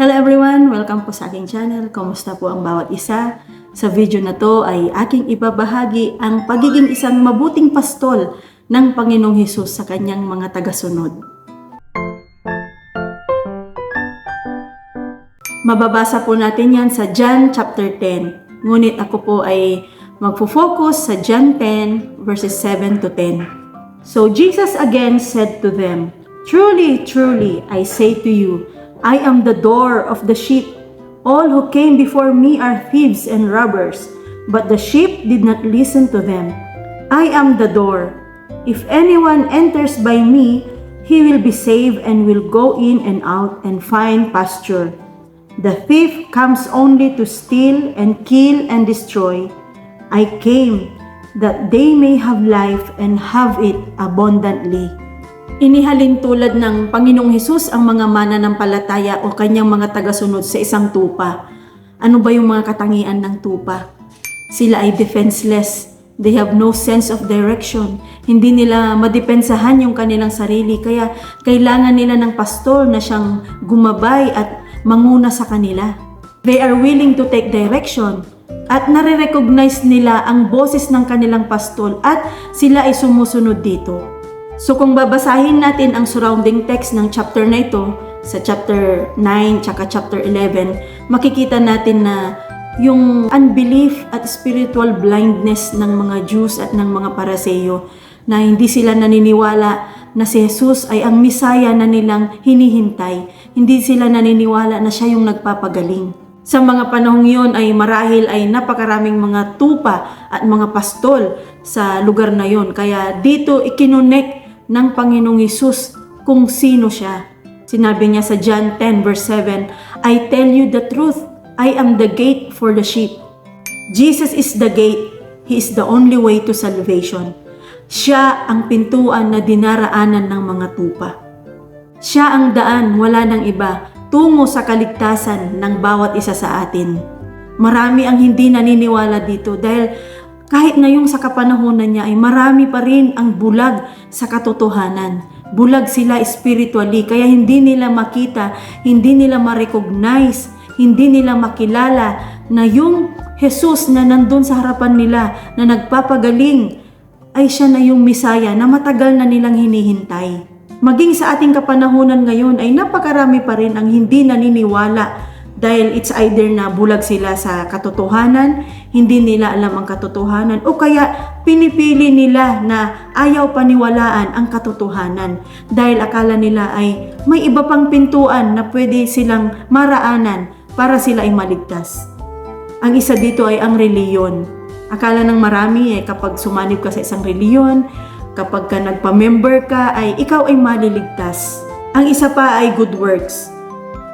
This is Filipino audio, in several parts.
Hello everyone! Welcome po sa aking channel. Kamusta po ang bawat isa? Sa video na to ay aking ibabahagi ang pagiging isang mabuting pastol ng Panginoong Hesus sa kanyang mga tagasunod. Mababasa po natin yan sa John chapter 10. Ngunit ako po ay magfo-focus sa John 10 verses 7 to 10. So Jesus again said to them, "Truly, truly, I say to you, I am the door of the sheep. All who came before me are thieves and robbers, but the sheep did not listen to them. I am the door. If anyone enters by me, he will be saved and will go in and out and find pasture. The thief comes only to steal and kill and destroy. I came that they may have life and have it abundantly." Inihalin tulad ng Panginoong Hesus ang mga mananampalataya o kanyang mga tagasunod sa isang tupa. Ano ba yung mga katangian ng tupa? Sila ay defenseless. They have no sense of direction. Hindi nila madepensahan yung kanilang sarili. Kaya kailangan nila ng pastor na siyang gumabay at manguna sa kanila. They are willing to take direction. At nare-recognize nila ang boses ng kanilang pastol at sila ay sumusunod dito. So kung babasahin natin ang surrounding text ng chapter na ito, sa chapter 9 tsaka chapter 11, makikita natin na yung unbelief at spiritual blindness ng mga Jews at ng mga Paraseyo na hindi sila naniniwala na si Jesus ay ang Misaya na nilang hinihintay. Hindi sila naniniwala na siya yung nagpapagaling. Sa mga panahong yon ay marahil ay napakaraming mga tupa at mga pastol sa lugar na yon. Kaya dito ikinonect ng Panginoong Hesus kung sino siya. Sinabi niya sa John 10 verse 7, "I tell you the truth, I am the gate for the sheep." Jesus is the gate. He is the only way to salvation. Siya ang pintuan na dinaraanan ng mga tupa. Siya ang daan, wala nang iba, tungo sa kaligtasan ng bawat isa sa atin. Marami ang hindi naniniwala dito dahil kahit ngayong sa kapanahonan niya ay marami pa rin ang bulag sa katotohanan. Bulag sila spiritually kaya hindi nila makita, hindi nila ma-recognize, hindi nila makilala na yung Jesus na nandun sa harapan nila na nagpapagaling ay siya na yung Misaya na matagal na nilang hinihintay. Maging sa ating kapanahonan ngayon ay napakarami pa rin ang hindi naniniwala dahil it's either na bulag sila sa katotohanan, hindi nila alam ang katotohanan, o kaya pinipili nila na ayaw paniwalaan ang katotohanan dahil akala nila ay may iba pang pintuan na pwede silang maraanan para sila ay maligtas. Ang isa dito ay ang reliyon. Akala ng marami kapag sumanib ka sa isang reliyon, kapag ka nagpa-member ka ay ikaw ay maliligtas. Ang isa pa ay good works.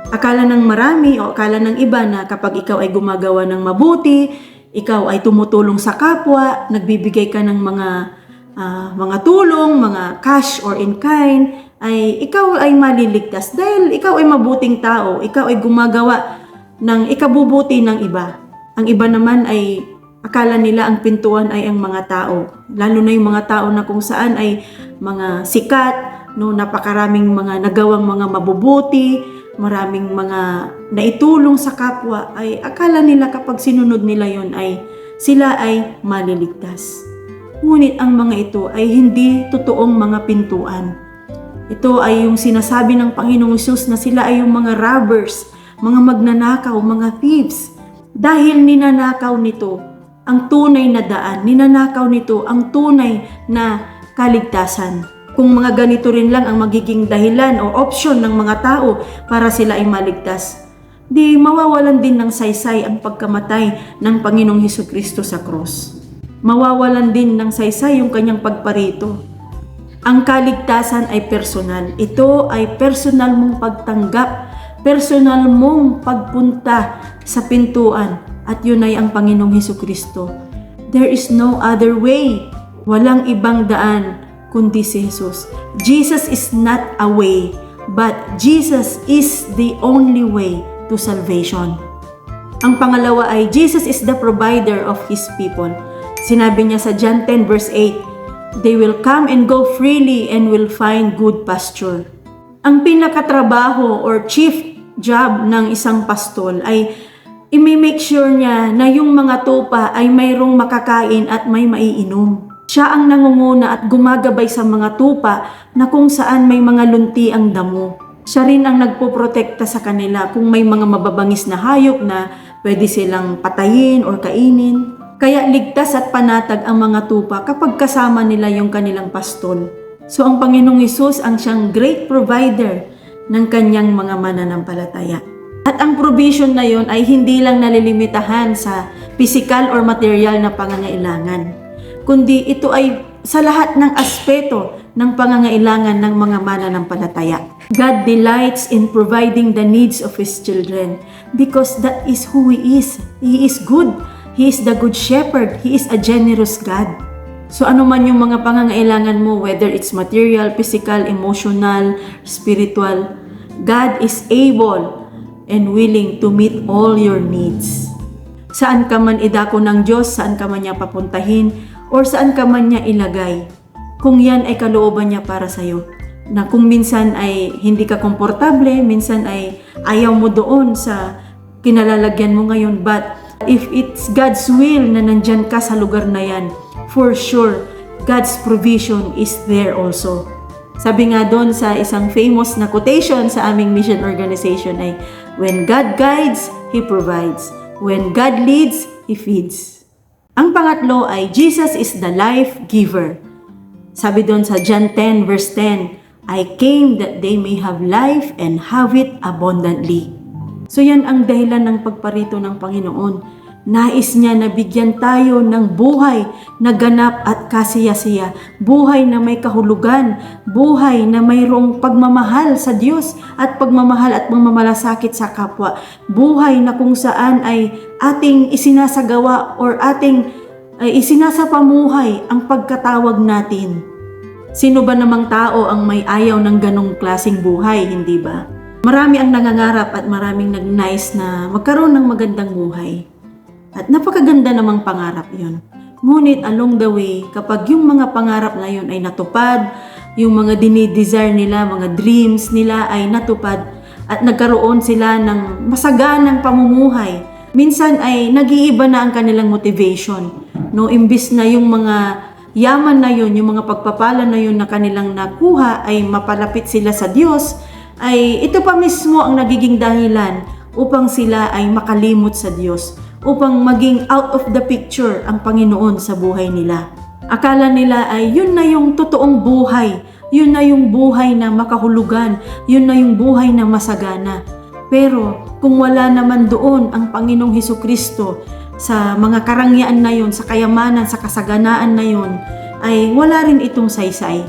Akala ng marami o akala ng iba na kapag ikaw ay gumagawa ng mabuti, ikaw ay tumutulong sa kapwa, nagbibigay ka ng mga tulong, mga cash or in kind, ay ikaw ay maliligtas dahil ikaw ay mabuting tao, ikaw ay gumagawa ng ikabubuti ng iba. Ang iba naman ay akala nila ang pintuan ay ang mga tao, lalo na yung mga tao na kung saan ay mga sikat, no, napakaraming mga nagawang mga mabubuti, maraming mga naitulong sa kapwa, ay akala nila kapag sinunod nila yon ay sila ay maliligtas. Ngunit ang mga ito ay hindi totoong mga pintuan. Ito ay yung sinasabi ng Panginoong Hesus na sila ay yung mga robbers, mga magnanakaw, mga thieves. Dahil ninanakaw nito ang tunay na daan, ninanakaw nito ang tunay na kaligtasan. Kung mga ganito rin lang ang magiging dahilan o opsyon ng mga tao para sila ay maligtas, di mawawalan din ng saysay ang pagkamatay ng Panginoong Hesukristo sa krus. Mawawalan din ng saysay yung kanyang pagparito. Ang kaligtasan ay personal. Ito ay personal mong pagtanggap, personal mong pagpunta sa pintuan, at yun ay ang Panginoong Hesukristo. There is no other way. Walang ibang daan kundi si Jesus. Jesus is not a way, but Jesus is the only way to salvation. Ang pangalawa ay Jesus is the provider of His people. Sinabi niya sa John 10 verse 8, "They will come and go freely and will find good pasture." Ang pinakatrabaho or chief job ng isang pastol ay i-make sure niya na yung mga tupa ay mayroong makakain at may maiinom. Siya ang nangunguna at gumagabay sa mga tupa na kung saan may mga lunti ang damo. Siya rin ang nagpoprotekta sa kanila kung may mga mababangis na hayop na pwede silang patayin or kainin. Kaya ligtas at panatag ang mga tupa kapag kasama nila yung kanilang pastol. So ang Panginoong Hesus ang siyang great provider ng kanyang mga mananampalataya. At ang provision na yon ay hindi lang nalilimitahan sa physical or material na pangangailangan, kundi ito ay sa lahat ng aspeto ng pangangailangan ng mga mananampalataya. God delights in providing the needs of His children because that is who He is. He is good. He is the good shepherd. He is a generous God. So ano man yung mga pangangailangan mo, whether it's material, physical, emotional, spiritual, God is able and willing to meet all your needs. Saan ka man idako ng Diyos, saan ka man niya papuntahin, or saan ka man niya ilagay, kung yan ay kalooban niya para sa'yo. Na kung minsan ay hindi ka komportable, minsan ay ayaw mo doon sa kinalalagyan mo ngayon, but if it's God's will na nandyan ka sa lugar na yan, for sure, God's provision is there also. Sabi nga doon sa isang famous na quotation sa aming mission organization ay, when God guides, He provides. When God leads, He feeds. Ang pangatlo ay, Jesus is the life giver. Sabi doon sa John 10 verse 10, I came that they may have life and have it abundantly. So yan ang dahilan ng pagparito ng Panginoon. Nais niya na bigyan tayo ng buhay na ganap at kasiyasiya, buhay na may kahulugan, buhay na mayroong pagmamahal sa Diyos at pagmamahal at pagmamalasakit sa kapwa, buhay na kung saan ay ating isinasagawa or ating isinasapamuhay ang pagkatawag natin. Sino ba namang tao ang may ayaw ng ganong klaseng buhay, hindi ba? Marami ang nangangarap at maraming nagnais na magkaroon ng magandang buhay. At napakaganda namang pangarap yun. Ngunit along the way, kapag yung mga pangarap na yun ay natupad, yung mga dinidesire nila, mga dreams nila ay natupad at nagkaroon sila ng masaganang pamumuhay, minsan ay nag-iiba na ang kanilang motivation. No, imbis na yung mga yaman na yun, yung mga pagpapala na yun na kanilang nakuha ay mapalapit sila sa Diyos, ay ito pa mismo ang nagiging dahilan upang sila ay makalimot sa Diyos, upang maging out of the picture ang Panginoon sa buhay nila. Akala nila ay yun na yung totoong buhay, yun na yung buhay na makahulugan, yun na yung buhay na masagana. Pero kung wala naman doon ang Panginoong Hesukristo sa mga karangyaan na yun, sa kayamanan, sa kasaganaan na yun, ay wala rin itong saysay.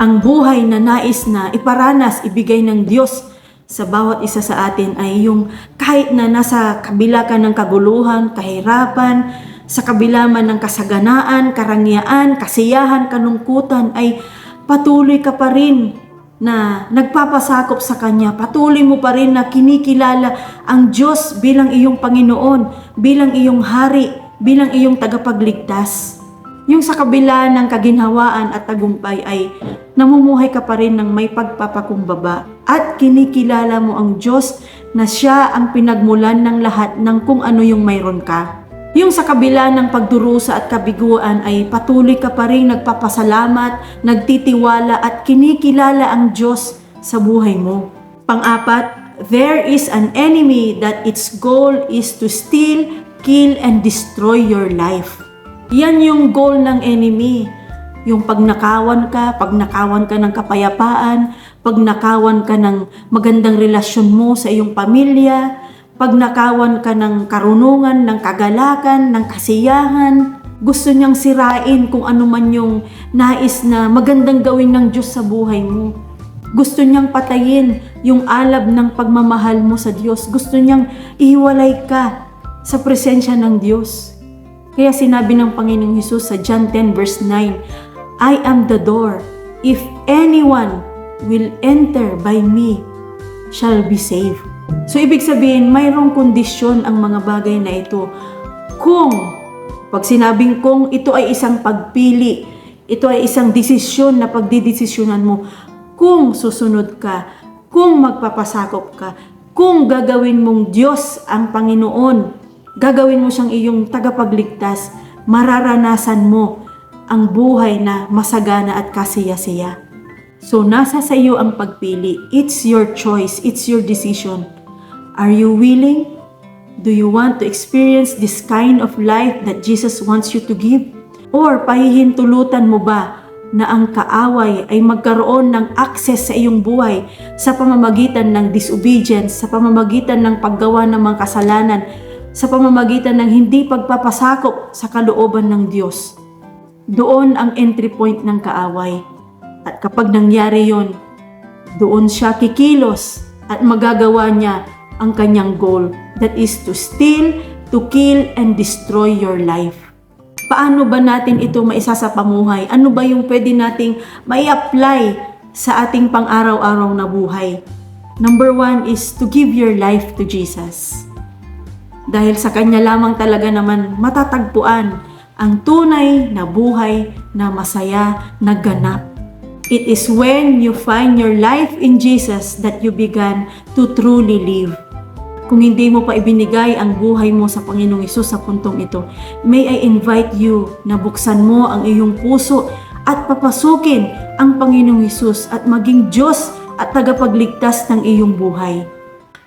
Ang buhay na nais na iparanas, ibigay ng Diyos sa bawat isa sa atin ay yung kahit na nasa kabila ka ng kaguluhan, kahirapan, sa kabila man ng kasaganaan, karangyaan, kasiyahan, kalungkutan, ay patuloy ka pa rin na nagpapasakop sa Kanya. Patuloy mo pa rin na kinikilala ang Diyos bilang iyong Panginoon, bilang iyong Hari, bilang iyong tagapagligtas. Yung sa kabila ng kaginhawaan at tagumpay ay namumuhay ka pa rin ng may pagpapakumbaba at kinikilala mo ang Diyos na Siya ang pinagmulan ng lahat ng kung ano yung mayroon ka. Yung sa kabila ng pagdurusa at kabiguan ay patuloy ka pa rin nagpapasalamat, nagtitiwala at kinikilala ang Diyos sa buhay mo. Pang-apat, there is an enemy that its goal is to steal, kill, and destroy your life. Yan yung goal ng enemy. Yung pagnakawan ka ng kapayapaan, pagnakawan ka ng magandang relasyon mo sa iyong pamilya, pagnakawan ka ng karunungan, ng kagalakan, ng kasiyahan. Gusto niyang sirain kung ano man yung nais na magandang gawin ng Diyos sa buhay mo. Gusto niyang patayin yung alab ng pagmamahal mo sa Diyos. Gusto niyang ihiwalay ka sa presensya ng Diyos. Kaya sinabi ng Panginoong Hesus sa John 10 verse 9, I am the door. If anyone will enter by me, shall be saved. So ibig sabihin, mayroong kondisyon ang mga bagay na ito. Pag sinabing kung, ito ay isang pagpili, ito ay isang desisyon na pagdidesisyonan mo, kung susunod ka, kung magpapasakop ka, Kung gagawin mong Diyos ang Panginoon, gagawin mo siyang iyong tagapagligtas, mararanasan mo ang buhay na masagana at kasiya-siya. So, nasa sa iyo ang pagpili. It's your choice. It's your decision. Are you willing? Do you want to experience this kind of life that Jesus wants you to give? Or pahihintulutan mo ba na ang kaaway ay magkaroon ng access sa iyong buhay sa pamamagitan ng disobedience, sa pamamagitan ng paggawa ng mga kasalanan, sa pamamagitan ng hindi pagpapasakop sa kalooban ng Diyos? Doon ang entry point ng kaaway. At kapag nangyari yon, doon siya kikilos at magagawa niya ang kanyang goal. That is to steal, to kill, and destroy your life. Paano ba natin ito maisa sa pamuhay? Ano ba yung pwede nating mai-apply sa ating pang-araw-araw na buhay? Number 1 is to give your life to Jesus. Dahil sa Kanya lamang talaga naman matatagpuan ang tunay na buhay na masaya, na ganap. It is when you find your life in Jesus that you began to truly live. Kung hindi mo pa ibinigay ang buhay mo sa Panginoong Hesus sa puntong ito, may I invite you na buksan mo ang iyong puso at papasukin ang Panginoong Hesus at maging Diyos at tagapagligtas ng iyong buhay.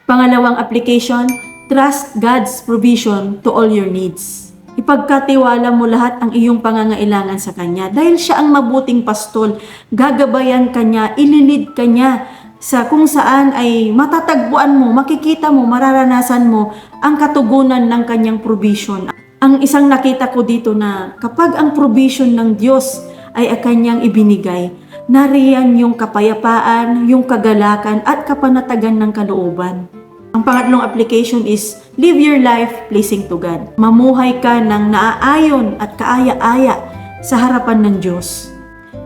Pangalawang application, trust God's provision to all your needs. Ipagkatiwala mo lahat ang iyong pangangailangan sa Kanya. Dahil siya ang mabuting pastol, gagabayan ka niya, ililid ka niya sa kung saan ay matatagpuan mo, makikita mo, mararanasan mo ang katugunan ng Kanyang provision. Ang isang nakita ko dito na kapag ang provision ng Diyos ay Kanyang ibinigay, nariyan yung kapayapaan, yung kagalakan at kapanatagan ng kalooban. Ang pangatlong application is live your life pleasing to God. Mamuhay ka ng naaayon at kaaya-aya sa harapan ng Diyos.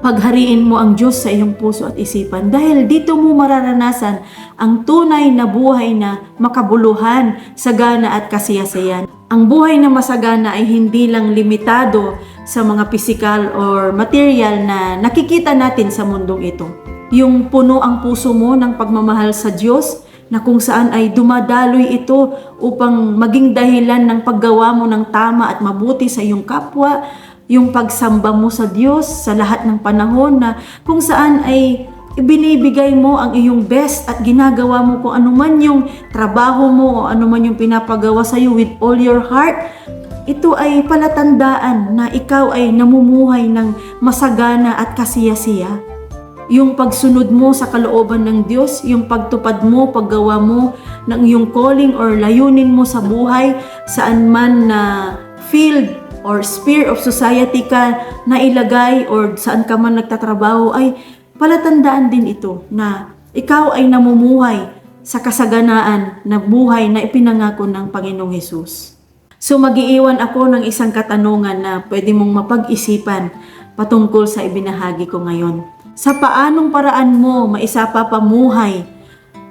Paghariin mo ang Diyos sa iyong puso at isipan dahil dito mo mararanasan ang tunay na buhay na makabuluhan, sagana at kasiyasayan. Ang buhay na masagana ay hindi lang limitado sa mga physical or material na nakikita natin sa mundong ito. Yung puno ang puso mo ng pagmamahal sa Diyos, na kung saan ay dumadaloy ito upang maging dahilan ng paggawa mo ng tama at mabuti sa iyong kapwa, yung pagsamba mo sa Diyos sa lahat ng panahon na kung saan ay ibinibigay mo ang iyong best at ginagawa mo kung anuman yung trabaho mo o anuman yung pinapagawa sa iyo with all your heart. Ito ay palatandaan na ikaw ay namumuhay ng masagana at kasiyasiya. Yung pagsunod mo sa kalooban ng Diyos, yung pagtupad mo, paggawa mo ng iyong calling or layunin mo sa buhay, saan man na field or sphere of society ka na ilagay or saan ka man nagtatrabaho, ay palatandaan din ito na ikaw ay namumuhay sa kasaganaan na buhay na ipinangako ng Panginoong Hesus. So mag-iiwan ako ng isang katanungan na pwede mong mapag-isipan patungkol sa ibinahagi ko ngayon. Sa paanong paraan mo maisapapamuhay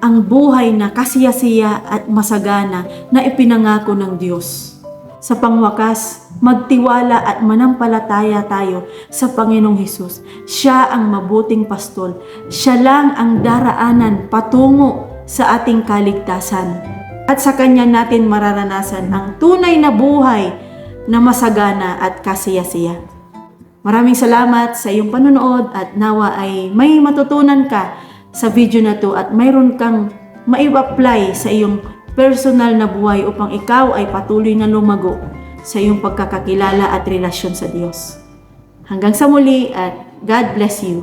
ang buhay na kasiyasiya at masagana na ipinangako ng Diyos? Sa pangwakas, magtiwala at manampalataya tayo sa Panginoong Hesus. Siya ang mabuting pastol. Siya lang ang daraanan patungo sa ating kaligtasan. At sa Kanya natin mararanasan ang tunay na buhay na masagana at kasiyasiya. Maraming salamat sa iyong panonood at nawa ay may matutunan ka sa video na to at mayroon kang mai-apply sa iyong personal na buhay upang ikaw ay patuloy na lumago sa iyong pagkakakilala at relasyon sa Diyos. Hanggang sa muli at God bless you.